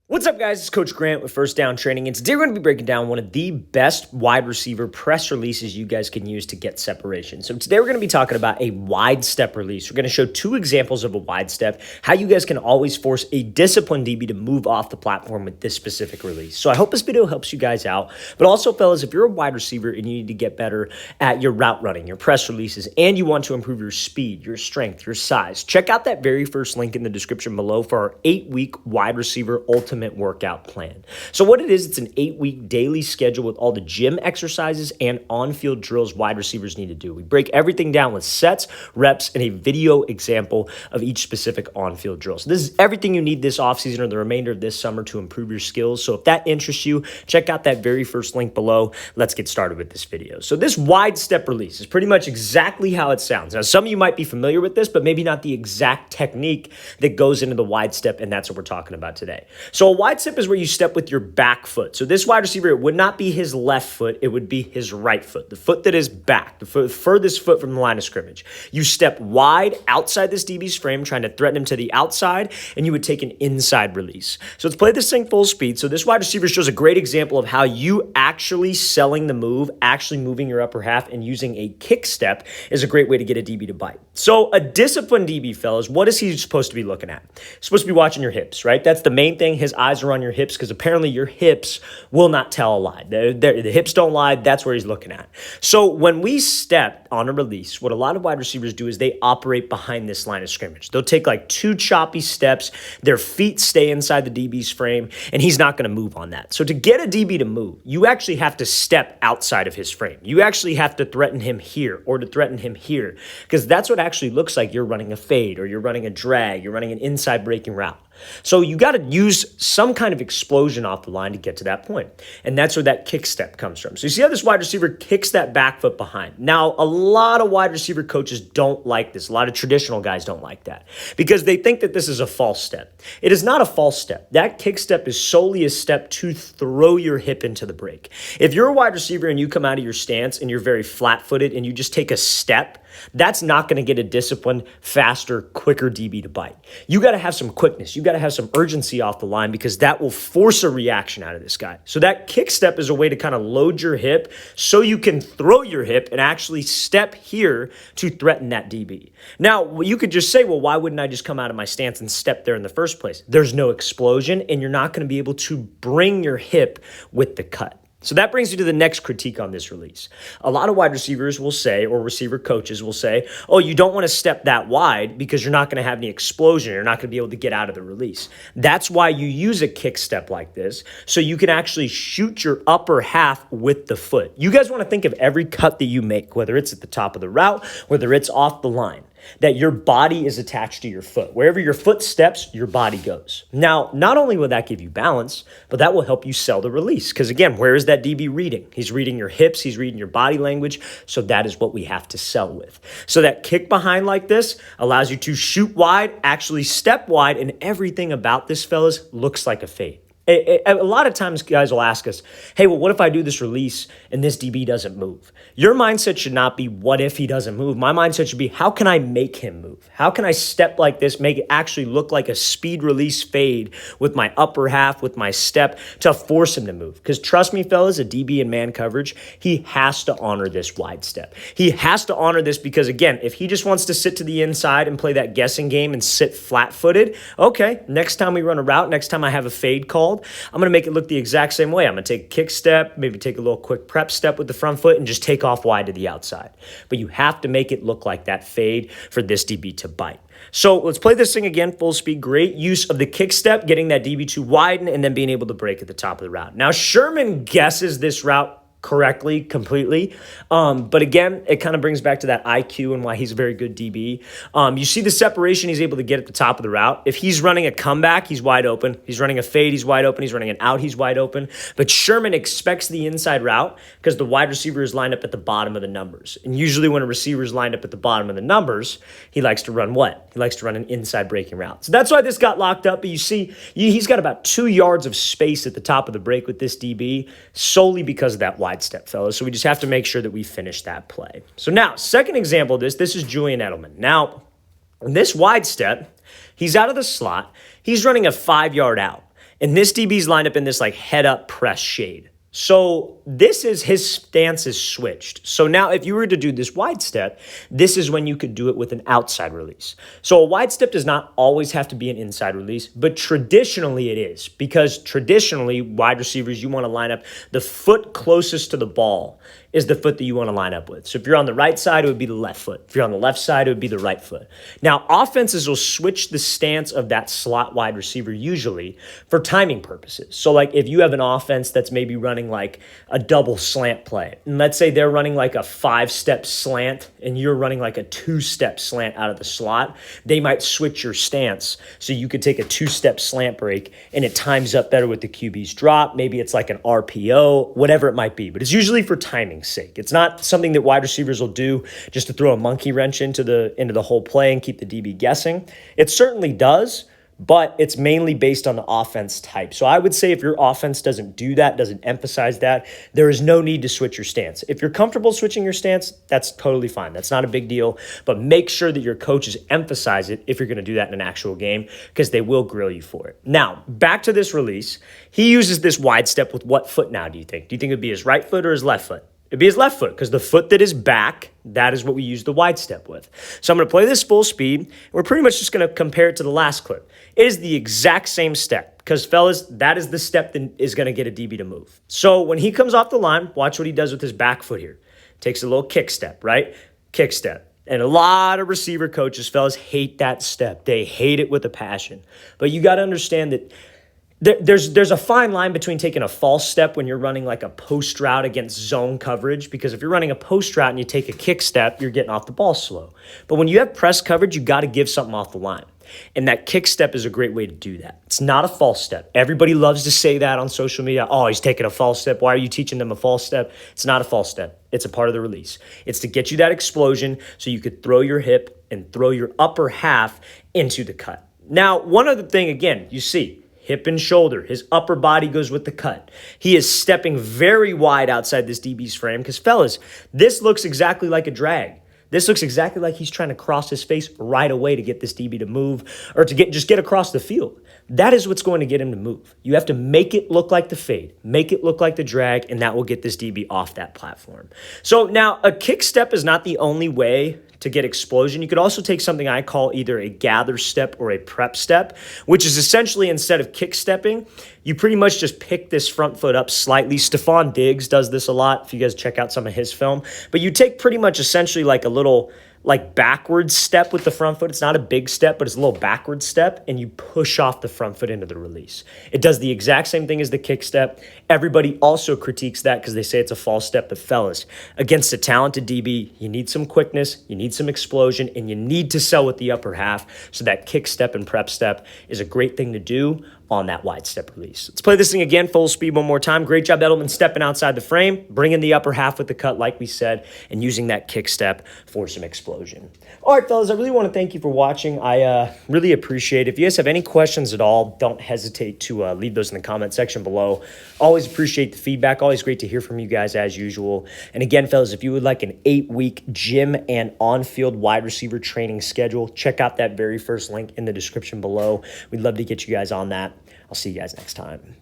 What's up, guys? It's Coach Grant with First Down Training, and today we're going to be breaking down one of the best wide receiver press releases you guys can use to get separation. So today we're going to be talking about a wide step release. We're going to show two examples of a wide step, how you guys can always force a disciplined DB to move off the platform with this specific release. So I hope this video helps you guys out, but also, fellas, if you're a wide receiver and you need to get better at your route running, your press releases, and you want to improve your speed, your strength, your size, check out that very first link in the description below for our 8-week wide receiver ultimate workout plan. So what it is, it's an 8-week daily schedule with all the gym exercises and on-field drills wide receivers need to do. We break everything down with sets, reps, and a video example of each specific on-field drill. So this is everything you need this offseason or the remainder of this summer to improve your skills. So if that interests you, check out that very first link below. Let's get started with this video. So this wide step release is pretty much exactly how it sounds. Now, some of you might be familiar with this, but maybe not the exact technique that goes into the wide step, and that's what we're talking about today. So a wide step is where you step with your back foot. So this wide receiver, it would not be his left foot, it would be his right foot, the foot that is back, the furthest foot from the line of scrimmage. You step wide outside this DB's frame, trying to threaten him to the outside, and you would take an inside release. So let's play this thing full speed. So this wide receiver shows a great example of how you actually selling the move, actually moving your upper half and using a kick step is a great way to get a DB to bite. So a disciplined DB, fellas, what is he supposed to be looking at? He's supposed to be watching your hips, right? That's the main thing. His eyes are on your hips because apparently your hips will not tell a lie. The hips don't lie. That's where he's looking at. So when we step on a release, what a lot of wide receivers do is they operate behind this line of scrimmage. They'll take like 2 choppy steps. Their feet stay inside the DB's frame, and he's not going to move on that. So to get a DB to move, you actually have to step outside of his frame. You actually have to threaten him here or to threaten him here because that's what actually looks like you're running a fade or you're running a drag, you're running an inside breaking route. So you got to use some kind of explosion off the line to get to that point. And that's where that kick step comes from. So you see how this wide receiver kicks that back foot behind. Now, a lot of wide receiver coaches don't like this. A lot of traditional guys don't like that because they think that this is a false step. It is not a false step. That kick step is solely a step to throw your hip into the break. If you're a wide receiver and you come out of your stance and you're very flat-footed and you just take a step, that's not going to get a disciplined, faster, quicker DB to bite. You got to have some quickness. You got to have some urgency off the line because that will force a reaction out of this guy. So that kick step is a way to kind of load your hip so you can throw your hip and actually step here to threaten that DB. Now, you could just say, well, why wouldn't I just come out of my stance and step there in the first place? There's no explosion, and you're not going to be able to bring your hip with the cut. So that brings you to the next critique on this release. A lot of wide receivers will say, or receiver coaches will say, oh, you don't want to step that wide because you're not going to have any explosion. You're not going to be able to get out of the release. That's why you use a kick step like this, so you can actually shoot your upper half with the foot. You guys want to think of every cut that you make, whether it's at the top of the route, whether it's off the line, that your body is attached to your foot. Wherever your foot steps, your body goes. Now, not only will that give you balance, but that will help you sell the release. Because again, where is that DB reading? He's reading your hips, he's reading your body language. So that is what we have to sell with. So that kick behind like this allows you to shoot wide, actually step wide, and everything about this, fellas, looks like a fade. A lot of times guys will ask us, hey, well, what if I do this release and this DB doesn't move? Your mindset should not be, what if he doesn't move? My mindset should be, how can I make him move? How can I step like this, make it actually look like a speed release fade with my upper half, with my step to force him to move? Because trust me, fellas, a DB in man coverage, he has to honor this wide step. He has to honor this because, again, if he just wants to sit to the inside and play that guessing game and sit flat-footed, okay, next time we run a route, next time I have a fade called, I'm going to make it look the exact same way. I'm going to take a kick step, maybe take a little quick prep step with the front foot and just take off wide to the outside. But you have to make it look like that fade for this DB to bite. So let's play this thing again, full speed. Great use of the kick step, getting that DB to widen and then being able to break at the top of the route. Now, Sherman guesses this route correctly, completely. But again, it kind of brings back to that IQ and why he's a very good DB. You see the separation he's able to get at the top of the route. If he's running a comeback, he's wide open. He's running a fade, he's wide open. He's running an out, he's wide open. But Sherman expects the inside route because the wide receiver is lined up at the bottom of the numbers. And usually when a receiver is lined up at the bottom of the numbers, he likes to run what? He likes to run an inside breaking route. So that's why this got locked up. But you see, he's got about 2 yards of space at the top of the break with this DB solely because of that wide step, fellas. So we just have to make sure that we finish that play. So now, second example of this is Julian Edelman. Now, in this wide step, he's out of the slot. He's running a 5-yard out. And this DB's lined up in this like head up press shade. So this is his stance is switched. So now if you were to do this wide step, this is when you could do it with an outside release. So a wide step does not always have to be an inside release, but traditionally it is, because traditionally wide receivers, you want to line up the foot closest to the ball is the foot that you want to line up with. So if you're on the right side, it would be the left foot. If you're on the left side, it would be the right foot. Now, offenses will switch the stance of that slot wide receiver usually for timing purposes. So like if you have an offense that's maybe running like a double slant play, and let's say they're running like a 5-step slant and you're running like a 2-step slant out of the slot, they might switch your stance so you could take a 2-step slant break and it times up better with the QB's drop. Maybe it's like an RPO, whatever it might be, but it's usually for timing sake. It's not something that wide receivers will do just to throw a monkey wrench into the whole play and keep the DB guessing. It certainly does, but it's mainly based on the offense type. So I would say if your offense doesn't do that, doesn't emphasize that, there is no need to switch your stance. If you're comfortable switching your stance, that's totally fine. That's not a big deal, but make sure that your coaches emphasize it if you're going to do that in an actual game, because they will grill you for it. Now, back to this release. He uses this wide step with what foot now, do you think? Do you think it would be his right foot or his left foot? It'd be his left foot, because the foot that is back, that is what we use the wide step with. So I'm going to play this full speed. We're pretty much just going to compare it to the last clip. It is the exact same step, because fellas, that is the step that is going to get a DB to move. So when he comes off the line, watch what he does with his back foot here. Takes a little kick step, right? Kick step. And a lot of receiver coaches, fellas, hate that step. They hate it with a passion. But you got to understand that there's a fine line between taking a false step when you're running like a post route against zone coverage, because if you're running a post route and you take a kick step, you're getting off the ball slow. But when you have press coverage, you got to give something off the line. And that kick step is a great way to do that. It's not a false step. Everybody loves to say that on social media. Oh, he's taking a false step. Why are you teaching them a false step? It's not a false step. It's a part of the release. It's to get you that explosion so you could throw your hip and throw your upper half into the cut. Now, one other thing, again, you see, hip and shoulder. His upper body goes with the cut. He is stepping very wide outside this DB's frame because, fellas, this looks exactly like a drag. This looks exactly like he's trying to cross his face right away to get this DB to move or to get across the field. That is what's going to get him to move. You have to make it look like the fade, make it look like the drag, and that will get this DB off that platform. So now a kick step is not the only way to get explosion. You could also take something I call either a gather step or a prep step, which is essentially instead of kick stepping, you pretty much just pick this front foot up slightly. Stephon Diggs does this a lot if you guys check out some of his film. But you take pretty much essentially like a little like backwards step with the front foot. It's not a big step, but it's a little backwards step, and you push off the front foot into the release. It does the exact same thing as the kick step. Everybody also critiques that because they say it's a false step, but fellas, against a talented DB, you need some quickness, you need some explosion, and you need to sell with the upper half, so that kick step and prep step is a great thing to do on that wide step release. Let's play this thing again, full speed one more time. Great job, Edelman, stepping outside the frame, bringing the upper half with the cut like we said, and using that kick step for some explosion. All right, fellas, I really want to thank you for watching. I really appreciate it. If you guys have any questions at all, don't hesitate to leave those in the comment section below. Always appreciate the feedback. Always great to hear from you guys as usual. And again, fellas, if you would like an 8-week gym and on-field wide receiver training schedule, check out that very first link in the description below. We'd love to get you guys on that. I'll see you guys next time.